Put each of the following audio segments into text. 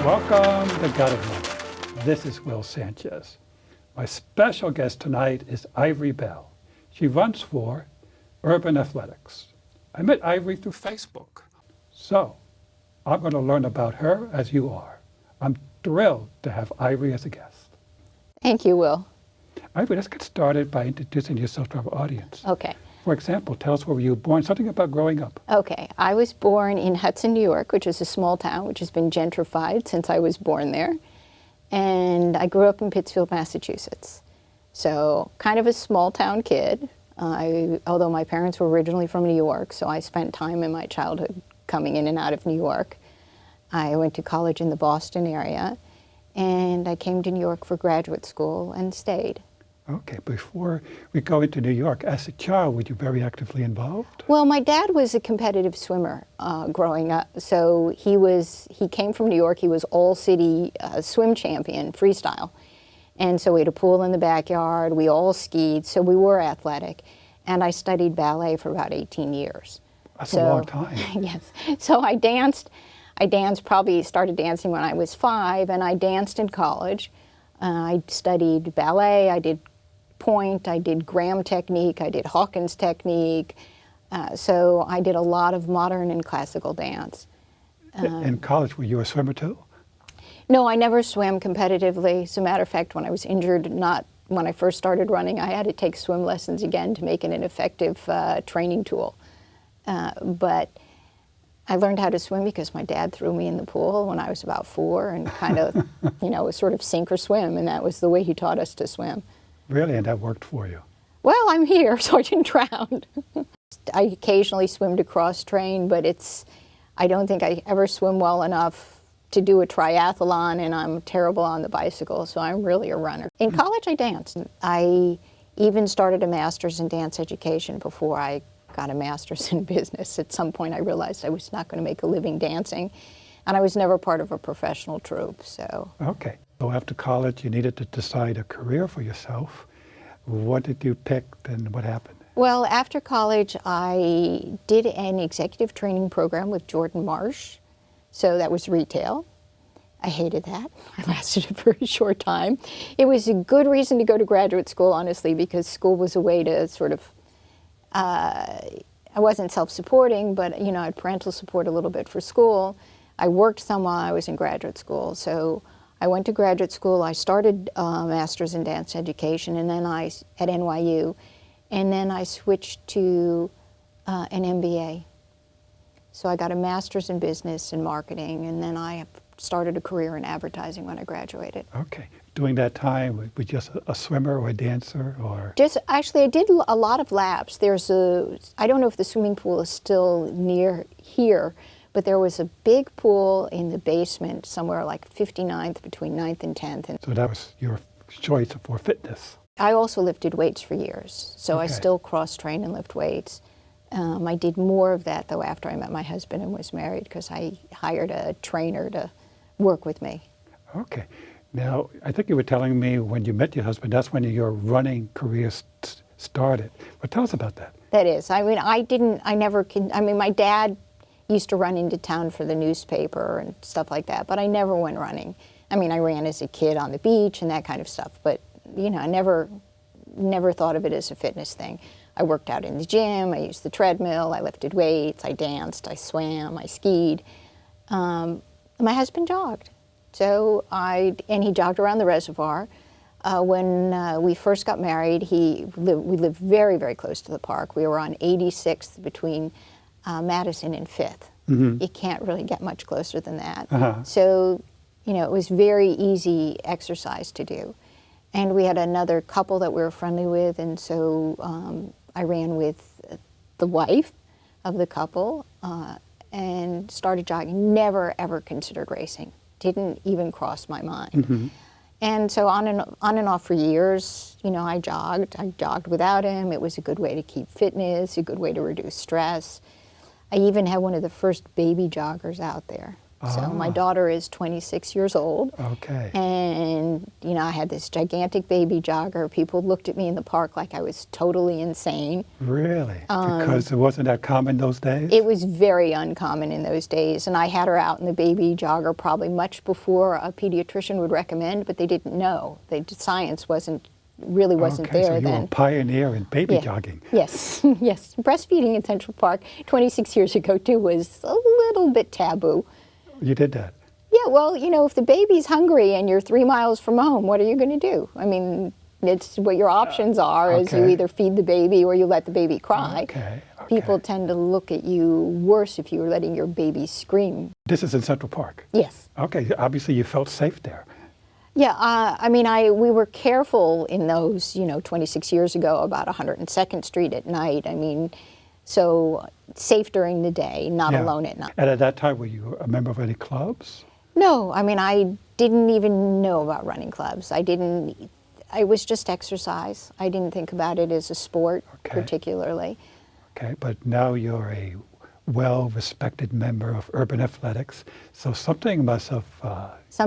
Welcome to God of Love. This is Will Sanchez. My special guest tonight is Ivory Bell. She runs for Urban Athletics. I met Ivory through Facebook. So I'm going to learn about her as you are. I'm thrilled to have Ivory as a guest. Thank you, Will. Ivory, let's get started by introducing yourself to our audience. Okay. For example, tell us where you were born, something about growing up. Okay. I was born in Hudson, New York, which is a small town which has been gentrified since I was born there. And I grew up in Pittsfield, Massachusetts. So kind of a small town kid, although my parents were originally from New York, so I spent time in my childhood coming in and out of New York. I went to college in the Boston area, and I came to New York for graduate school and stayed. Okay, before we go into New York, as a child, were you very actively involved? Well, my dad was a competitive swimmer growing up. So he came from New York. He was all-city swim champion, freestyle. And so we had a pool in the backyard. We all skied, so we were athletic. And I studied ballet for about 18 years. That's a long time. Yes. So I danced, probably started dancing when I was 5, and I danced in college. I studied ballet. I did point, I did Graham technique, I did Hawkins technique. So I did a lot of modern and classical dance. In college, were you a swimmer too? No, I never swam competitively. As a matter of fact, when I was injured, not when I first started running, I had to take swim lessons again to make it an effective training tool. But I learned how to swim because my dad threw me in the pool when I was about 4 and kind of, it was sort of sink or swim, and that was the way he taught us to swim. Really? And that worked for you? Well, I'm here, so I didn't drown. I occasionally swim to cross-train, but I don't think I ever swim well enough to do a triathlon, and I'm terrible on the bicycle, so I'm really a runner. In college, I danced. I even started a master's in dance education before I got a master's in business. At some point, I realized I was not going to make a living dancing, and I was never part of a professional troupe, so. Okay. So after college, you needed to decide a career for yourself. What did you pick and what happened? Well, after college, I did an executive training program with Jordan Marsh. So that was retail. I hated that. I lasted a very short time. It was a good reason to go to graduate school, honestly, because school was a way to sort of, I wasn't self-supporting, but I had parental support a little bit for school. I worked some while I was in graduate school. So I went to graduate school. I started a master's in dance education, and then at NYU, and then I switched to an MBA. So I got a master's in business and marketing, and then I started a career in advertising when I graduated. Okay. During that time, were you just a swimmer or a dancer, or? Actually, I did a lot of laps. I don't know if the swimming pool is still near here, but there was a big pool in the basement somewhere like 59th, between 9th and 10th. And So that was your choice for fitness. I also lifted weights for years, so I still cross-train and lift weights. I did more of that, though, after I met my husband and was married, because I hired a trainer to work with me. Okay. Now, I think you were telling me when you met your husband, that's when your running career started. But tell us about that. That is. My dad used to run into town for the newspaper and stuff like that, but I never went running. I ran as a kid on the beach and that kind of stuff, but I never thought of it as a fitness thing. I worked out in the gym, I used the treadmill, I lifted weights, I danced, I swam, I skied. My husband jogged. And he jogged around the reservoir. When we first got married, we lived very, very close to the park. We were on 86th between Madison and 5th. Mm-hmm. You can't really get much closer than that. Uh-huh. So, it was very easy exercise to do. And we had another couple that we were friendly with, and so I ran with the wife of the couple and started jogging. Never, ever considered racing. Didn't even cross my mind. Mm-hmm. And so on and off for years, I jogged. I jogged without him. It was a good way to keep fitness, a good way to reduce stress. I even had one of the first baby joggers out there. So my daughter is 26 years old. Okay. And, you know, I had this gigantic baby jogger. People looked at me in the park like I was totally insane. Really? Because it wasn't that common those days? It was very uncommon in those days. And I had her out in the baby jogger probably much before a pediatrician would recommend, but they didn't know. Science really wasn't okay, there so you then. were a pioneer in baby Yeah. jogging. Yes, yes. Breastfeeding in Central Park 26 years ago, too, was a little bit taboo. You did that? Yeah, well, you know, if the baby's hungry and you're 3 miles from home, what are you going to do? I mean, it's what your options are is you okay. either feed the baby or you let the baby cry. Okay. People tend to look at you worse if you were letting your baby scream. This is in Central Park? Yes. Okay, obviously you felt safe there. Yeah, I mean, we were careful in those, 26 years ago about 102nd Street at night. I mean, so safe during the day, not Yeah. alone at night. And at that time, were you a member of any clubs? No, I mean, I didn't even know about running clubs. It was just exercise. I didn't think about it as a sport particularly. Okay, but now you're a well-respected member of urban athletics, so something must have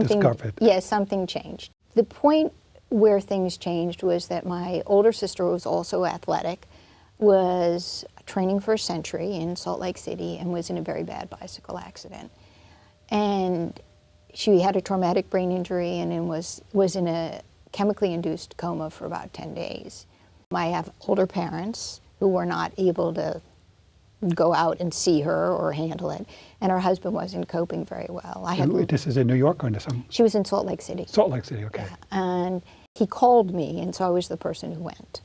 discovered. Yes, something changed. The point where things changed was that my older sister, who was also athletic, was training for a century in Salt Lake City and was in a very bad bicycle accident. And she had a traumatic brain injury and then was in a chemically induced coma for about 10 days. I have older parents who were not able to go out and see her or handle it, and her husband wasn't coping very well. This is in New York or some? She was in Salt Lake City. Salt Lake City, okay. Yeah. And he called me, and so I was the person who went.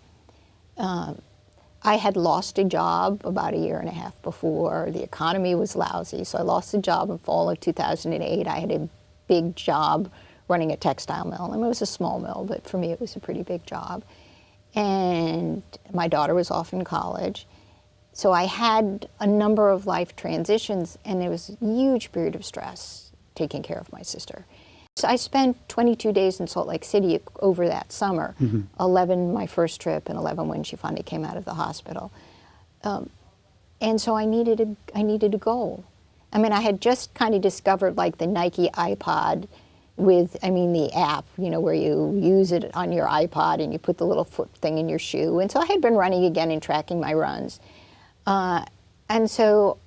I had lost a job about a year and a half before. The economy was lousy, so I lost a job in fall of 2008. I had a big job running a textile mill. I mean, it was a small mill, but for me it was a pretty big job. And my daughter was off in college. So I had a number of life transitions, and there was a huge period of stress taking care of my sister. So I spent 22 days in Salt Lake City over that summer, 11 my first trip and 11 when she finally came out of the hospital. And so I needed a goal. I mean, I had just kind of discovered like the Nike iPod with, the app, where you use it on your iPod and you put the little foot thing in your shoe. And so I had been running again and tracking my runs. And so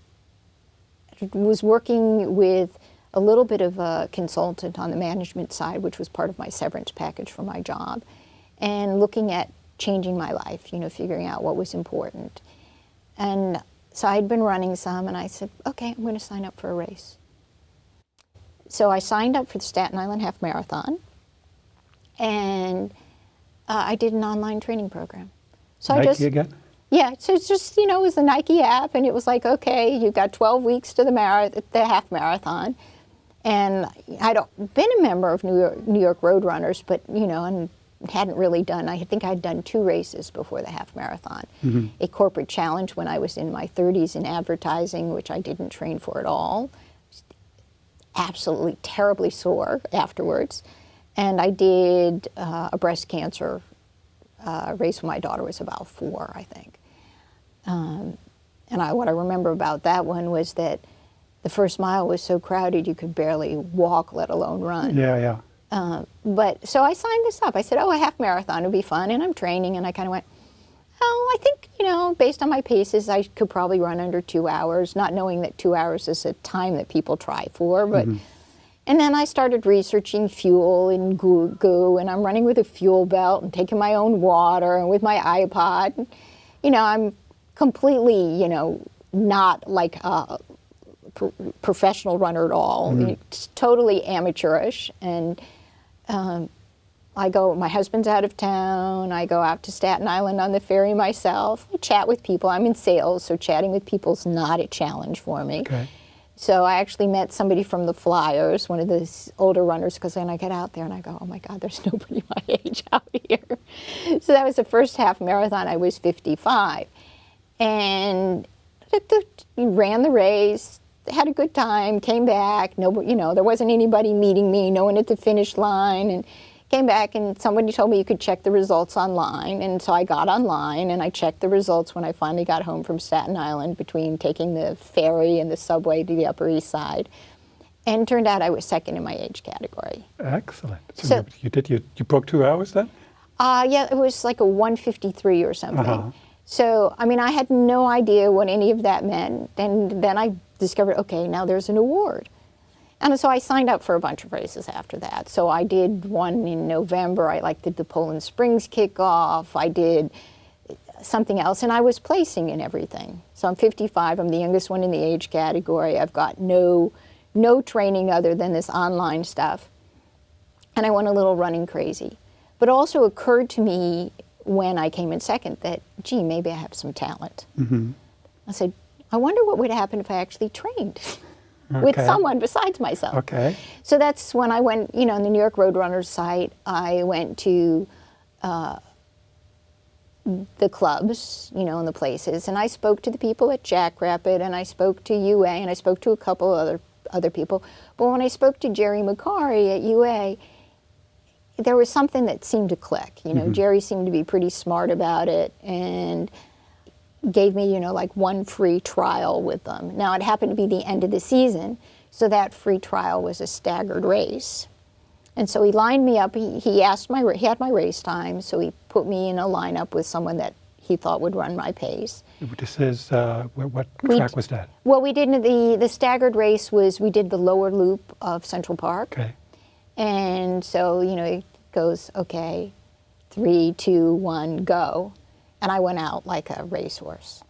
I was working with a little bit of a consultant on the management side, which was part of my severance package for my job, and looking at changing my life, figuring out what was important. And so I'd been running some, and I said, okay, I'm going to sign up for a race. So I signed up for the Staten Island Half Marathon, and I did an online training program. So Nike again? Yeah, so it's just, it was the Nike app, and it was like, okay, you've got 12 weeks to the half marathon. And I'd been a member of New York Road Runners, but, and hadn't really done, I think I'd done 2 races before the half marathon. A corporate challenge when I was in my 30s in advertising, which I didn't train for at all. Absolutely terribly sore afterwards. And I did a breast cancer race when my daughter was about 4, I think. And what I remember about that one was that the first mile was so crowded you could barely walk, let alone run. Yeah. But so I signed this up. I said, a half marathon would be fun, and I'm training, and I kind of went, I think, based on my paces, I could probably run under 2 hours, not knowing that 2 hours is a time that people try for. But And then I started researching fuel and goo, and I'm running with a fuel belt and taking my own water and with my iPod. I'm completely, not like a professional runner at all. It's totally amateurish. And my husband's out of town. I go out to Staten Island on the ferry myself. I chat with people. I'm in sales, so chatting with people's not a challenge for me. Okay. So I actually met somebody from the Flyers, one of those older runners, because then I get out there and I go, oh my God, there's nobody my age out here. So that was the first half marathon. I was 55. And ran the race, had a good time, came back. There wasn't anybody meeting me, no one at the finish line. And came back and somebody told me you could check the results online. And so I got online and I checked the results when I finally got home from Staten Island between taking the ferry and the subway to the Upper East Side. And turned out I was second in my age category. Excellent. So, So- you broke 2 hours then? Yeah, it was like a 1:53 or something. Uh-huh. So, I mean, I had no idea what any of that meant. And then I discovered, okay, now there's an award. And so I signed up for a bunch of races after that. So I did one in November. I did the Poland Springs kickoff. I did something else, and I was placing in everything. So I'm 55. I'm the youngest one in the age category. I've got no training other than this online stuff. And I went a little running crazy. But it also occurred to me when I came in second that, gee, maybe I have some talent. Mm-hmm. I said, I wonder what would happen if I actually trained with Okay. someone besides myself. Okay. So that's when I went, on the New York Roadrunners site, I went to the clubs, and the places, and I spoke to the people at Jackrabbit, and I spoke to UA, and I spoke to a couple other people. But when I spoke to Jerry McCary at UA, there was something that seemed to click. Jerry seemed to be pretty smart about it, and gave me, one free trial with them. Now, it happened to be the end of the season, so that free trial was a staggered race. And so he lined me up. He had my race time, so he put me in a lineup with someone that he thought would run my pace. This is, what track was that? Well, we did the staggered race we did the lower loop of Central Park. Okay. And so, it goes, okay, 3, 2, 1, go. And I went out like a racehorse,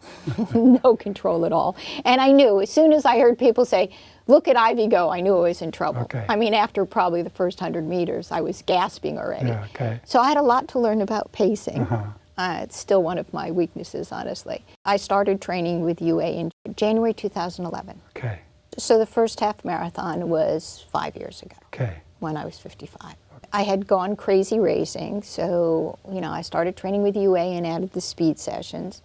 no control at all. And I knew, as soon as I heard people say, look at Ivy go, I knew I was in trouble. Okay. I mean, after probably the first 100 meters, I was gasping already. Yeah, okay. So I had a lot to learn about pacing. Uh-huh. It's still one of my weaknesses, honestly. I started training with UA in January 2011. Okay. So the first half marathon was 5 years ago, Okay. when I was 55. I had gone crazy racing, so I started training with UA and added the speed sessions.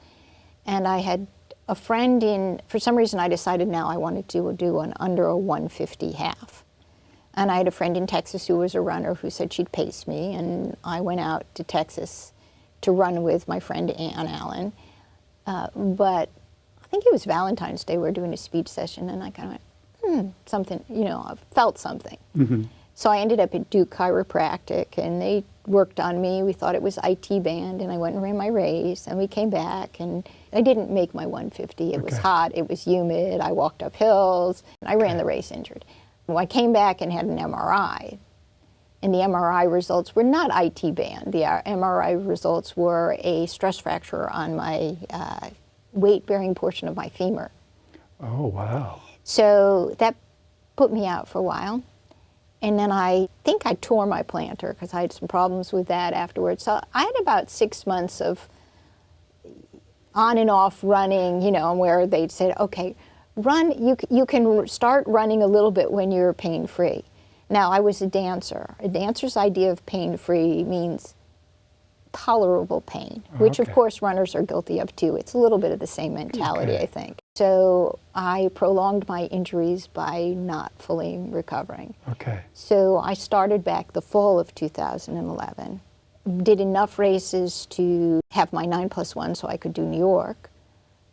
And I had a friend for some reason I decided now I wanted to do an under a 150 half. And I had a friend in Texas who was a runner who said she'd pace me, and I went out to Texas to run with my friend Ann Allen. But I think it was Valentine's Day, we were doing a speed session, and I kind of went, something, I felt something. Mm-hmm. So I ended up at Duke Chiropractic, and they worked on me. We thought it was IT band, and I went and ran my race, and we came back, and I didn't make my 150. It was Okay. hot, it was humid, I walked up hills, and I ran the race injured. Well, I came back and had an MRI, and the MRI results were not IT band. The MRI results were a stress fracture on my weight-bearing portion of my femur. Oh, wow. So that put me out for a while. And then I think I tore my plantar because I had some problems with that afterwards. So I had about 6 months of on and off running, where they'd said, okay, run, you can start running a little bit when you're pain-free. Now, I was a dancer. A dancer's idea of pain-free means tolerable pain, which of Okay. course runners are guilty of too. It's a little bit of the same mentality, Okay. I think. So I prolonged my injuries by not fully recovering. Okay. So I started back the fall of 2011, did enough races to have my 9+1 so I could do New York.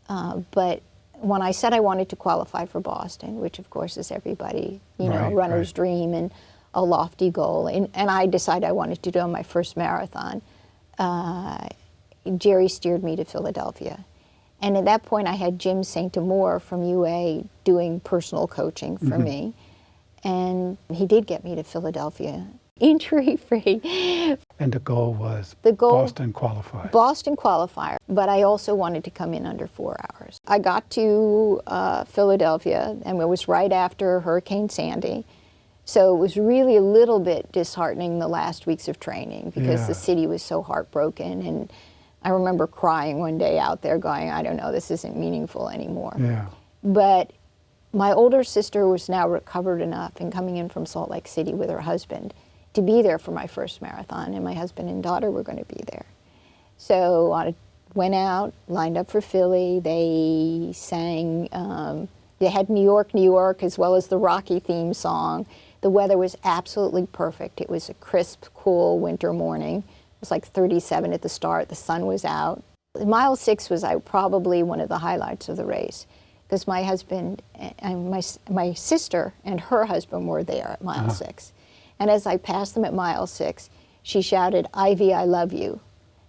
But when I said I wanted to qualify for Boston, which of course is everybody, Right, runner's right. dream and a lofty goal, and I decided I wanted to do my first marathon, Jerry steered me to Philadelphia. And at that point I had Jim St. Amour from UA doing personal coaching for me. And he did get me to Philadelphia, injury-free. And the goal was The goal- Boston qualified. Boston qualifier, but I also wanted to come in under 4 hours. I got to Philadelphia, and it was right after Hurricane Sandy. So it was really a little bit disheartening the last weeks of training because Yeah. the city was so heartbroken. And I remember crying one day out there going, I don't know, this isn't meaningful anymore. Yeah. But my older sister was now recovered enough and coming in from Salt Lake City with her husband to be there for my first marathon, and my husband and daughter were going to be there. So I went out, lined up for Philly. They sang, they had New York, New York, as well as the Rocky theme song. The weather was absolutely perfect. It was a crisp, cool winter morning. It was like 37 at the start. The sun was out. Mile 6 was probably one of the highlights of the race. because my husband and my sister and her husband were there at mile 6. And as I passed them at mile 6, she shouted, "Ivy, I love you."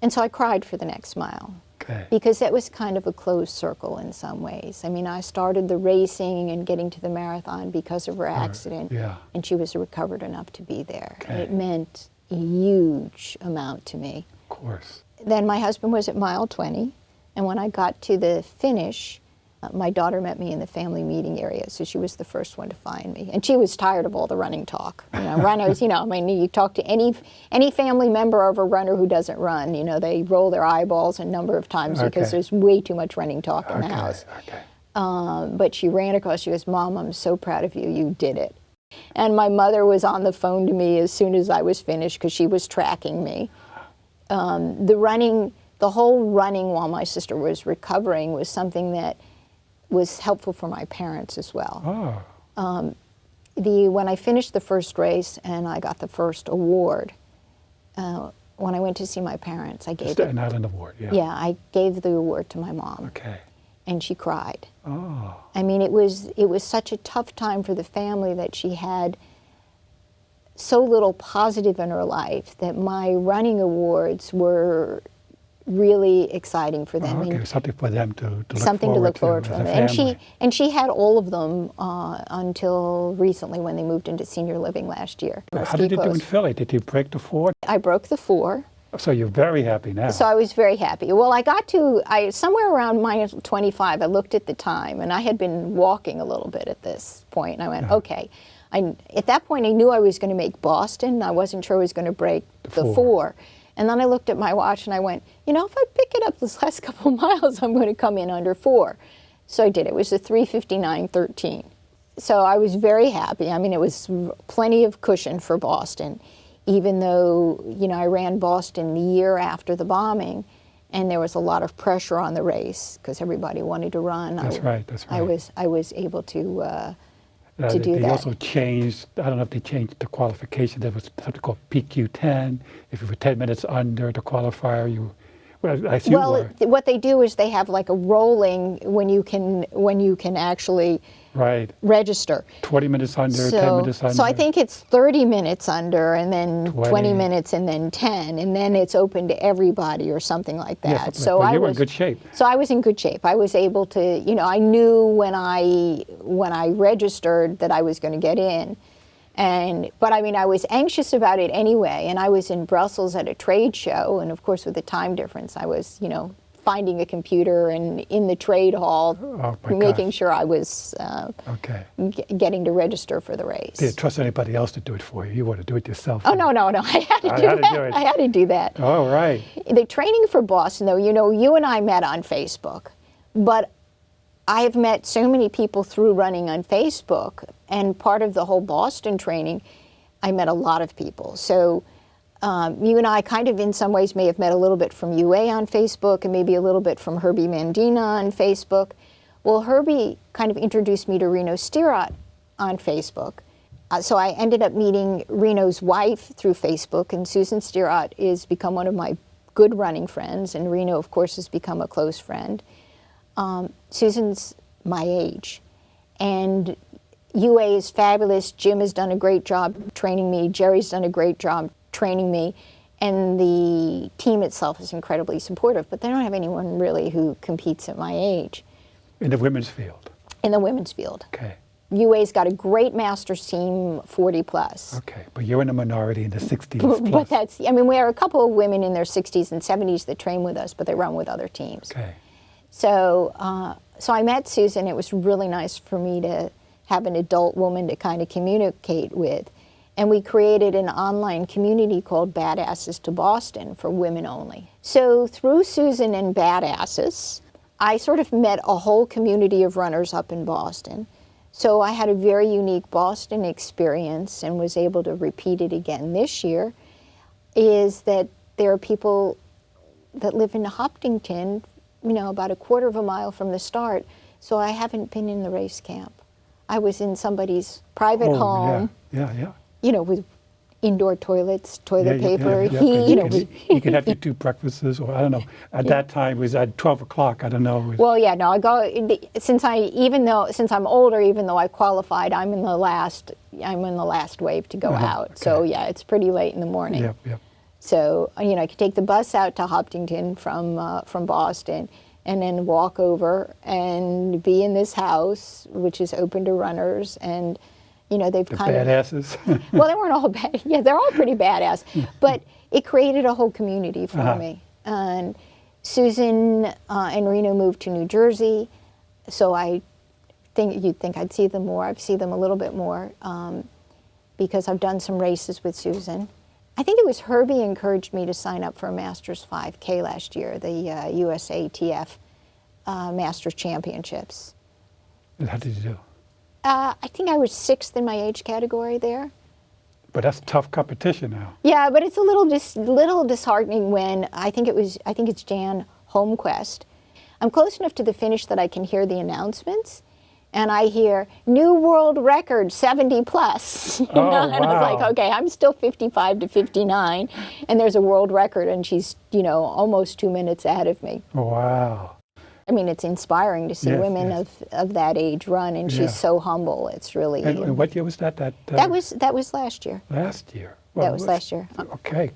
And so I cried for the next mile. Okay. Because that was kind of a closed circle in some ways. I mean, I started the racing and getting to the marathon because of her accident, and she was recovered enough to be there. Okay. And it meant a huge amount to me. Of course. Then my husband was at mile 20, and when I got to the finish, my daughter met me in the family meeting area, so she was the first one to find me. And she was tired of all the running talk. You know, runners, you know, I mean, you talk to any family member of a runner who doesn't run, you know, they roll their eyeballs a number of times because there's way too much running talk in the house. But she ran across, she goes, "Mom, I'm so proud of you, you did it." And my mother was on the phone to me as soon as I was finished because she was tracking me. The whole running while my sister was recovering was something that was helpful for my parents as well. When I finished the first race and I got the first award, when I went to see my parents, I gave Staten Island Award, Yeah, I gave the award to my mom. Okay. And she cried. Oh. I mean, it was such a tough time for the family that she had so little positive in her life that my running awards were really exciting for them. Okay, something for them to look something to look forward to. as a family. And she had all of them until recently when they moved into senior living last year. How did you do in Philly? Did you break the 4? I broke the 4. So you're very happy now. So I was very happy. Well, I got to, somewhere around minus 25, I looked at the time, and I had been walking a little bit at this point, and I went, okay. At that point, I knew I was going to make Boston. I wasn't sure I was going to break the 4. And then I looked at my watch and I went, you know, if I pick it up this last couple of miles, I'm going to come in under 4. So I did. It was a 3:59:13. So I was very happy. I mean, it was plenty of cushion for Boston, even though, you know, I ran Boston the year after the bombing, and there was a lot of pressure on the race because everybody wanted to run. That's right. I was able to do they that. also changed, I don't know if they changed the qualification, there was something called PQ10. If you were 10 minutes under the qualifier, what they do is they have like a rolling when you can actually register. 20 minutes under, 10 minutes under. So I think it's 30 minutes under, and then 20 minutes, and then 10, and then it's open to everybody or something like that. Yeah, so you were in good shape. So I was in good shape. I was able to, you know, I knew when I registered that I was going to get in. But I mean, I was anxious about it anyway, and I was in Brussels at a trade show, and of course with the time difference, I was, you know, finding a computer and in the trade hall, making sure I was getting to register for the race. Did you trust anybody else to do it for you? You want to do it yourself? Oh, no. I had to do it. I had to do that. Oh, right. The training for Boston, though, you know, you and I met on Facebook, but I have met so many people through running on Facebook, and part of the whole Boston training, I met a lot of people. So you and I kind of in some ways may have met a little bit from UA on Facebook and maybe a little bit from Herbie Mandina on Facebook. Well, Herbie kind of introduced me to Reno Stirot on Facebook. So I ended up meeting Reno's wife through Facebook, and Susan Stirot has become one of my good running friends, and Reno, of course, has become a close friend. Susan's my age, and UA is fabulous. Jim has done a great job training me. Jerry's done a great job training me, and the team itself is incredibly supportive, but they don't have anyone really who competes at my age. In the women's field? In the women's field. Okay. UA's got a great masters team, 40 plus. Okay, but you're in a minority in the 60s plus. But that's, I mean, we are a couple of women in their 60s and 70s that train with us, but they run with other teams. Okay. So, so I met Susan. It was really nice for me to have an adult woman to kind of communicate with. And we created an online community called Badasses to Boston for women only. So through Susan and Badasses, I sort of met a whole community of runners up in Boston. So I had a very unique Boston experience and was able to repeat it again this year, is that there are people that live in Hopkinton, you know, about a quarter of a mile from the start. So I haven't been in the race camp. I was in somebody's private home. Yeah. You know, with indoor toilets, toilet paper, yeah, heat. you could have your 2 breakfasts, or I don't know. At that time, it was at 12 o'clock. I don't know. Well, yeah, no, I go since I'm older, even though I qualified, I'm in the last wave to go out. Okay. So yeah, it's pretty late in the morning. Yep, yep. So I could take the bus out to Hopkinton from Boston, and then walk over and be in this house, which is open to runners, and they've The kind badasses. of well, they weren't all bad. Yeah, they're all pretty badass, but it created a whole community for me. And Susan and Reno moved to New Jersey, so you'd think I'd see them more. I've seen them a little bit more because I've done some races with Susan. I think it was Herbie encouraged me to sign up for a Masters 5K last year, the USATF Masters Championships. How did you do? I think I was 6th in my age category there. But that's tough competition now. Yeah, but it's a little disheartening when I think it's Jan Holmquist. I'm close enough to the finish that I can hear the announcements, and I hear new world record 70 plus. And wow. I was like, okay, I'm still 55 to 59, and there's a world record, and she's almost 2 minutes ahead of me. Wow. I mean, it's inspiring to see women of that age run, and she's so humble. It's really. And what year was that? That was last year. Last year. Well, that was last year. Okay,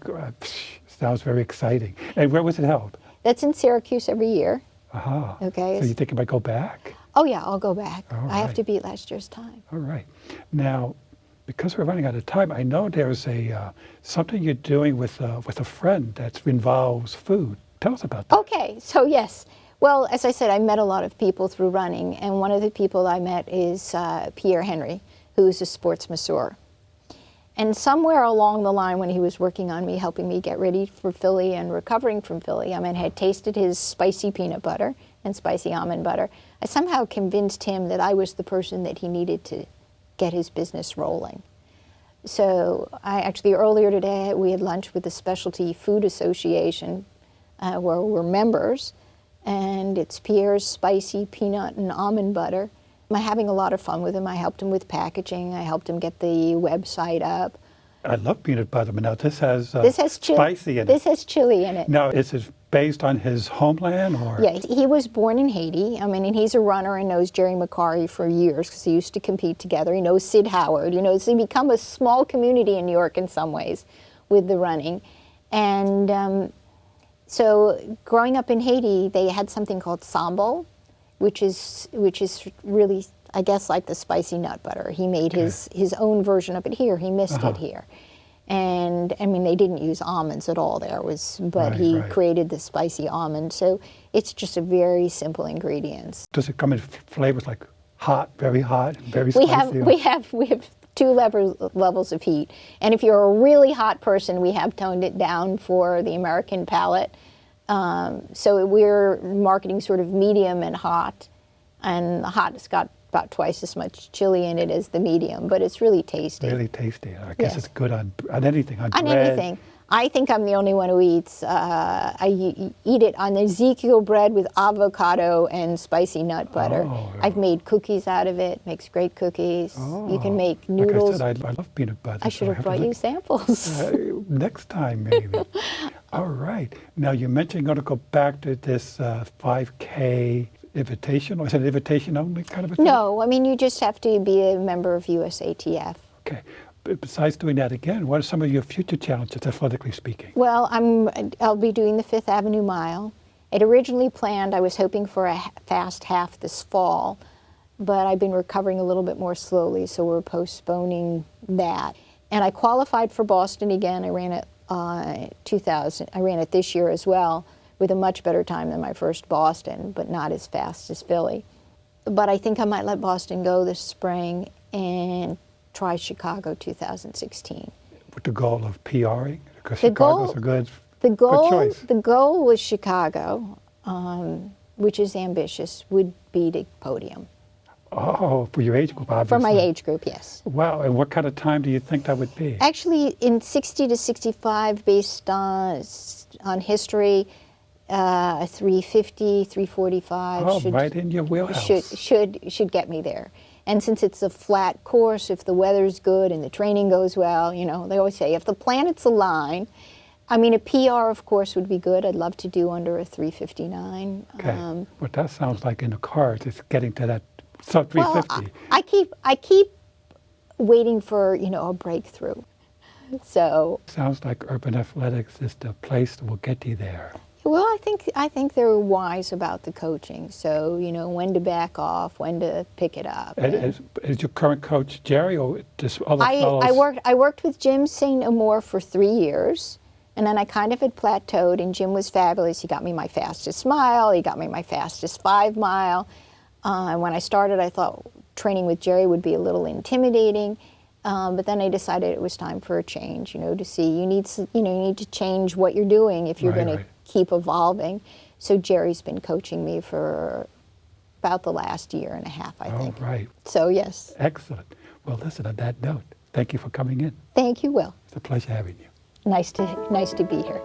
sounds very exciting. And where was it held? That's in Syracuse every year. Okay. So you think you might go back? Oh yeah, I'll go back. All I have right. to beat last year's time. All right. Now, because we're running out of time, I know there's something you're doing with a friend that involves food. Tell us about that. Okay, so yes. Well, as I said, I met a lot of people through running, and one of the people I met is Pierre Henry, who's a sports masseur. And somewhere along the line when he was working on me, helping me get ready for Philly and recovering from Philly, I had tasted his spicy peanut butter and spicy almond butter. I somehow convinced him that I was the person that he needed to get his business rolling. So earlier today, we had lunch with the Specialty Food Association, where we're members, and it's Pierre's spicy peanut and almond butter. I'm having a lot of fun with him. I helped him with packaging. I helped him get the website up. I love peanut butter, but now this has This spicy in it. has chili in it. Now, is it based on his homeland, or? Yeah, he was born in Haiti. And he's a runner and knows Jerry McCarry for years because he used to compete together. He knows Sid Howard. So he become a small community in New York in some ways with the running. And so growing up in Haiti, they had something called sambal, which is really, I guess, like the spicy nut butter. He made his own version of it here. He missed it here. And they didn't use almonds at all there, but he created the spicy almond. So it's just a very simple ingredients. Does it come in flavors like hot, very spicy? We have 2 levels of heat. And if you're a really hot person, we have toned it down for the American palate. So we're marketing sort of medium and hot, and the hot has got about twice as much chili in it as the medium, but it's really tasty. Really tasty. I guess it's good on anything, on bread. On anything. I think I'm the only one who eats. I eat it on Ezekiel bread with avocado and spicy nut butter. Oh, I've made cookies out of it. Makes great cookies. You can make noodles. Like I said, I love peanut butter. I should have brought you samples. Next time, maybe. All right. Now, you mentioned you're going to go back to this 5K invitation, or is it an invitation only kind of a thing? No, you just have to be a member of USATF. Okay. But besides doing that again, what are some of your future challenges, athletically speaking? Well, I'll be doing the Fifth Avenue Mile. It originally planned, I was hoping for a fast half this fall, but I've been recovering a little bit more slowly, so we're postponing that. And I qualified for Boston again. I ran it I ran it this year as well, with a much better time than my first Boston, but not as fast as Philly. But I think I might let Boston go this spring and try Chicago 2016. With the goal of PRing? Because Chicago's a good choice. The goal was Chicago, which is ambitious, would be the podium. Oh, for your age group, obviously. For my age group, yes. Wow, and what kind of time do you think that would be? Actually, in 60 to 65, based on history, a 350, 345 Oh, right in your wheelhouse. should get me there. And since it's a flat course, if the weather's good and the training goes well, you know, they always say if the planets align, I mean, a PR, of course, would be good. I'd love to do under a 359. Okay. Well, that sounds like in the cards. It's getting to that sub Well, 350. I keep waiting for, you know, a breakthrough. So, Sounds like urban athletics is the place that will get you there. well, I think they're wise about the coaching. So, you know, when to back off, when to pick it up. And is your current coach Jerry or just other fellows? I worked with Jim St. Amour for 3 years, and then I kind of had plateaued, and Jim was fabulous. He got me my fastest mile. He got me my fastest 5 mile. And when I started, I thought training with Jerry would be a little intimidating. But then I decided it was time for a change, you know, to see you need to change what you're doing if you're Right, going to right. keep evolving. So Jerry's been coaching me for about the last year and a half, I think. Oh, right. So yes, Excellent. Well, listen, on that note, thank you for coming in. thank you, Will. It's a pleasure having you. Nice to be here.